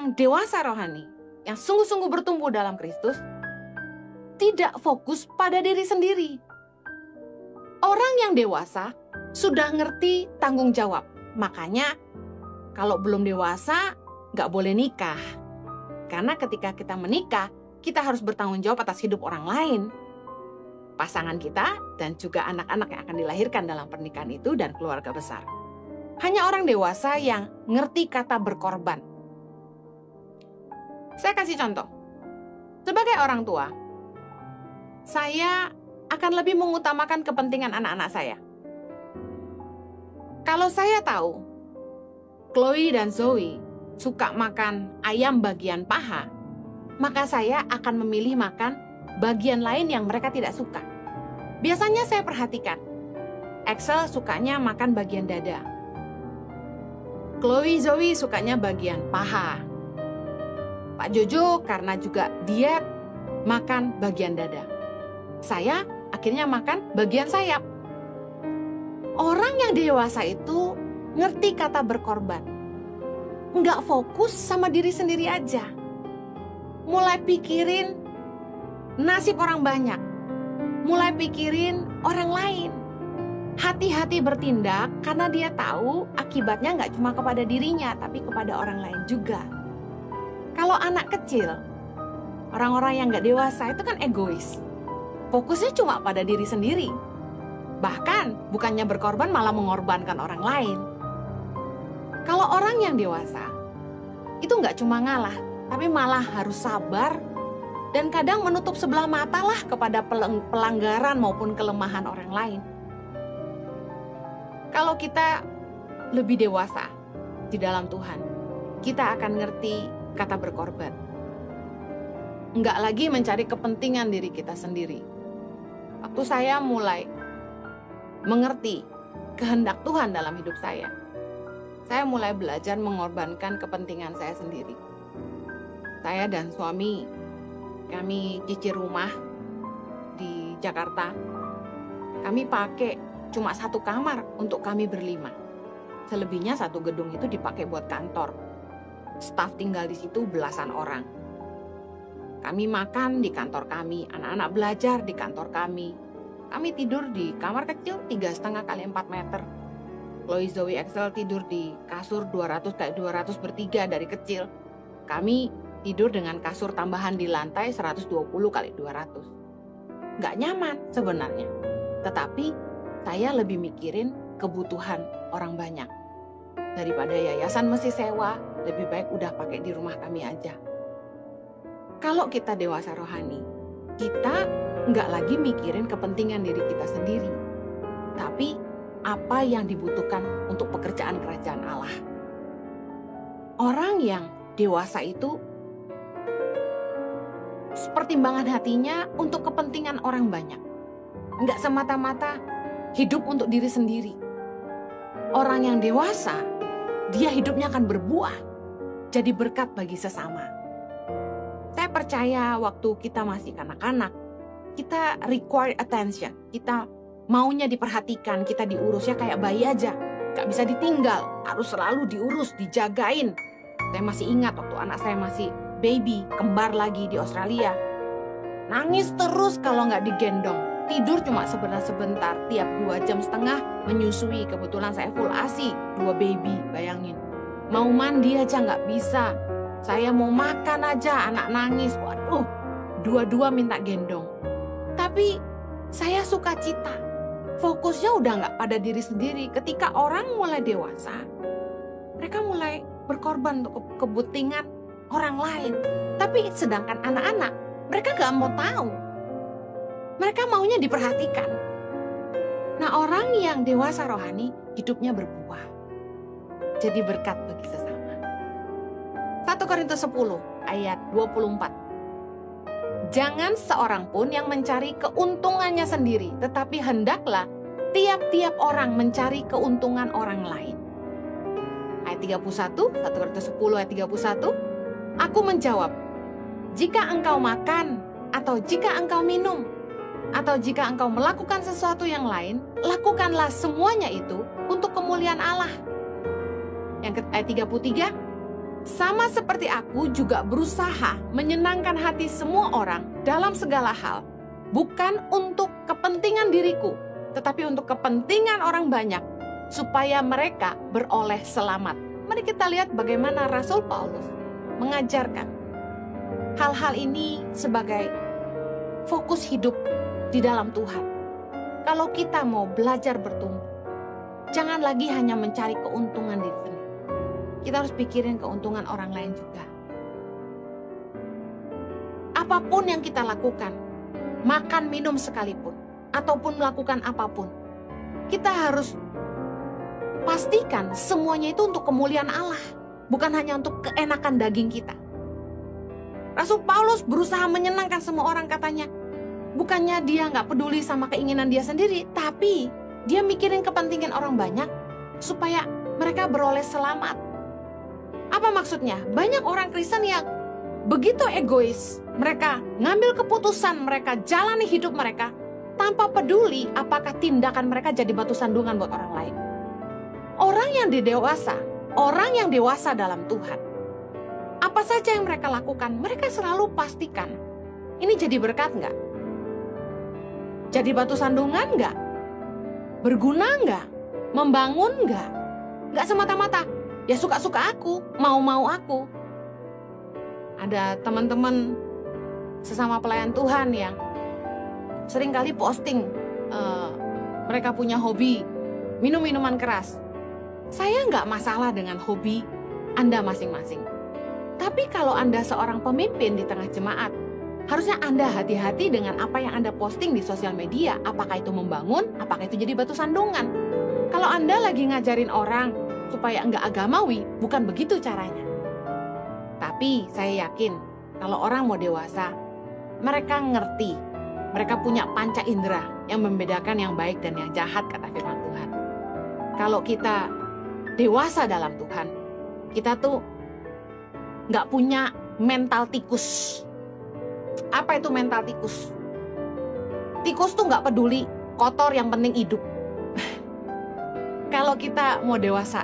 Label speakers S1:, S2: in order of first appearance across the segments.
S1: yang dewasa rohani, yang sungguh-sungguh bertumbuh dalam Kristus, tidak fokus pada diri sendiri. Orang yang dewasa sudah ngerti tanggung jawab. Makanya kalau belum dewasa nggak boleh nikah. Karena ketika kita menikah, kita harus bertanggung jawab atas hidup orang lain. Pasangan kita dan juga anak-anak yang akan dilahirkan dalam pernikahan itu dan keluarga besar. Hanya orang dewasa yang ngerti kata berkorban. Saya kasih contoh. Sebagai orang tua, saya akan lebih mengutamakan kepentingan anak-anak saya. Kalau saya tahu Chloe dan Zoe suka makan ayam bagian paha, maka saya akan memilih makan bagian lain yang mereka tidak suka. Biasanya saya perhatikan, Axel sukanya makan bagian dada. Chloe Zoe sukanya bagian paha. Pak Jojo karena juga diet makan bagian dada. Saya akhirnya makan bagian sayap. Orang yang dewasa itu ngerti kata berkorban. Nggak fokus sama diri sendiri aja. Mulai pikirin nasib orang banyak. Mulai pikirin orang lain. Hati-hati bertindak karena dia tahu akibatnya nggak cuma kepada dirinya, tapi kepada orang lain juga. Kalau anak kecil, orang-orang yang nggak dewasa itu kan egois. Fokusnya cuma pada diri sendiri. Bahkan bukannya berkorban malah mengorbankan orang lain. Kalau orang yang dewasa, itu nggak cuma ngalah, tapi malah harus sabar dan kadang menutup sebelah mata lah kepada pelanggaran maupun kelemahan orang lain. Kalau kita lebih dewasa di dalam Tuhan, kita akan ngerti kata berkorban. Enggak lagi mencari kepentingan diri kita sendiri. Waktu saya mulai mengerti kehendak Tuhan dalam hidup saya mulai belajar mengorbankan kepentingan saya sendiri. Saya dan suami, kami cicil rumah di Jakarta. Kami pakai cuma satu kamar untuk kami berlima. Selebihnya satu gedung itu dipakai buat kantor. Staf tinggal di situ belasan orang. Kami makan di kantor kami, anak-anak belajar di kantor kami. Kami tidur di kamar kecil 3,5 kali 4 meter. Chloe Zoe Axel tidur di kasur 200 kali 200 bertiga dari kecil. Kami tidur dengan kasur tambahan di lantai 120 kali 200. Nggak nyaman sebenarnya. Tetapi saya lebih mikirin kebutuhan orang banyak. Daripada yayasan mesti sewa, lebih baik udah pakai di rumah kami aja. Kalau kita dewasa rohani, kita nggak lagi mikirin kepentingan diri kita sendiri. Tapi apa yang dibutuhkan untuk pekerjaan kerajaan Allah. Orang yang dewasa itu pertimbangan hatinya untuk kepentingan orang banyak. Nggak semata-mata hidup untuk diri sendiri. Orang yang dewasa, dia hidupnya akan berbuah, jadi berkat bagi sesama. Saya percaya waktu kita masih kanak-kanak, kita require attention, kita maunya diperhatikan, kita diurusnya kayak bayi aja. Gak bisa ditinggal, harus selalu diurus, dijagain. Saya masih ingat waktu anak saya masih baby, kembar lagi di Australia. Nangis terus kalau nggak digendong. Tidur cuma sebentar-sebentar, tiap 2,5 jam menyusui. Kebetulan saya full ASI, 2 baby, bayangin. Mau mandi aja nggak bisa. Saya mau makan aja, anak nangis. Waduh, dua-dua minta gendong. Tapi saya suka cita. Fokusnya udah nggak pada diri sendiri. Ketika orang mulai dewasa, mereka mulai berkorban untuk kepentingan orang lain. Tapi sedangkan anak-anak, mereka nggak mau tahu. Mereka maunya diperhatikan. Nah, orang yang dewasa rohani, hidupnya berbuah. Jadi berkat bagi sesama. 1 Korintus 10 ayat 24. Jangan seorang pun yang mencari keuntungannya sendiri, tetapi hendaklah tiap-tiap orang mencari keuntungan orang lain. Ayat 31, 1 Korintus 10 ayat 31. Aku menjawab, jika engkau makan, atau jika engkau minum, atau jika engkau melakukan sesuatu yang lain, lakukanlah semuanya itu untuk kemuliaan Allah. Yang ayat 33, Sama seperti aku juga berusaha menyenangkan hati semua orang dalam segala hal, bukan untuk kepentingan diriku, tetapi untuk kepentingan orang banyak, supaya mereka beroleh selamat. Mari kita lihat bagaimana Rasul Paulus mengajarkan hal-hal ini sebagai fokus hidup di dalam Tuhan. Kalau kita mau belajar bertumbuh, jangan lagi hanya mencari keuntungan diri sendiri. Kita harus pikirin keuntungan orang lain juga. Apapun yang kita lakukan, makan, minum sekalipun, ataupun melakukan apapun, kita harus pastikan semuanya itu untuk kemuliaan Allah, bukan hanya untuk keenakan daging kita. Rasul Paulus berusaha menyenangkan semua orang, katanya. Bukannya dia nggak peduli sama keinginan dia sendiri, tapi dia mikirin kepentingan orang banyak supaya mereka beroleh selamat. Apa maksudnya? Banyak orang Kristen yang begitu egois. Mereka ngambil keputusan, mereka jalani hidup mereka tanpa peduli apakah tindakan mereka jadi batu sandungan buat orang lain. Orang yang dewasa dalam Tuhan, apa saja yang mereka lakukan, mereka selalu pastikan ini jadi berkat nggak? Jadi batu sandungan nggak? Berguna nggak? Membangun nggak? Nggak semata-mata ya suka-suka aku, mau-mau aku. Ada teman-teman sesama pelayan Tuhan yang seringkali posting mereka punya hobi minum minuman keras. Saya nggak masalah dengan hobi Anda masing-masing. Tapi kalau Anda seorang pemimpin di tengah jemaat, harusnya Anda hati-hati dengan apa yang Anda posting di sosial media. Apakah itu membangun, apakah itu jadi batu sandungan. Kalau Anda lagi ngajarin orang supaya enggak agamawi, bukan begitu caranya. Tapi saya yakin kalau orang mau dewasa, mereka ngerti, mereka punya panca indera yang membedakan yang baik dan yang jahat, kata firman Tuhan. Kalau kita dewasa dalam Tuhan, kita tuh nggak punya mental tikus. Apa itu mental tikus? Tikus tuh nggak peduli, kotor yang penting hidup. Kalau kita mau dewasa,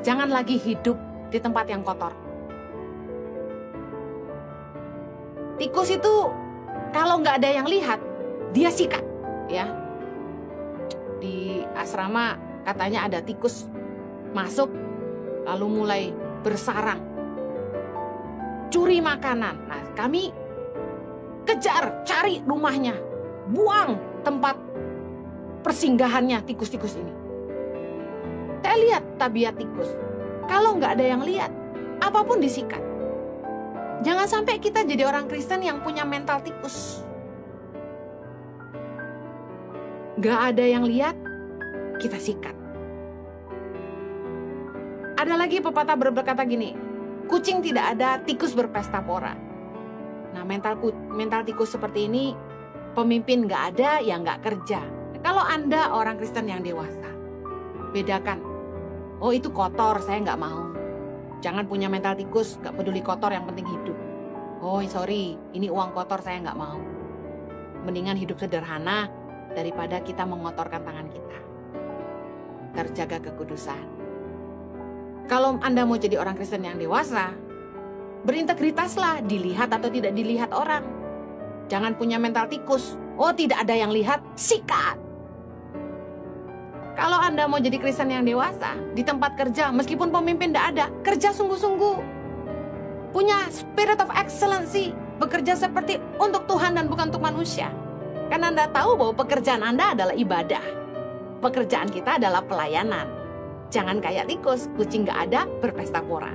S1: jangan lagi hidup di tempat yang kotor. Tikus itu kalau nggak ada yang lihat, dia sikat, ya. Di asrama katanya ada tikus masuk, lalu mulai bersarang, curi makanan. Nah, kami kejar, cari rumahnya, buang tempat persinggahannya tikus-tikus ini. Saya lihat tabiat tikus. Kalau nggak ada yang lihat, apapun disikat. Jangan sampai kita jadi orang Kristen yang punya mental tikus. Nggak ada yang lihat, kita sikat. Ada lagi pepatah berkata gini, kucing tidak ada, tikus berpesta pora. Nah, mental tikus seperti ini, pemimpin nggak ada, ya nggak kerja. Kalau Anda orang Kristen yang dewasa, bedakan. Oh, itu kotor, saya nggak mau. Jangan punya mental tikus, nggak peduli kotor, yang penting hidup. Oh, sorry, ini uang kotor, saya nggak mau. Mendingan hidup sederhana daripada kita mengotorkan tangan kita. Terjaga kekudusan. Kalau Anda mau jadi orang Kristen yang dewasa, berintegritaslah, dilihat atau tidak dilihat orang. Jangan punya mental tikus. Oh, tidak ada yang lihat, sikat. Kalau Anda mau jadi Kristen yang dewasa, di tempat kerja, meskipun pemimpin tidak ada, kerja sungguh-sungguh. Punya spirit of excellency, bekerja seperti untuk Tuhan dan bukan untuk manusia. Karena Anda tahu bahwa pekerjaan Anda adalah ibadah. Pekerjaan kita adalah pelayanan. Jangan kayak tikus, kucing nggak ada, berpesta pora.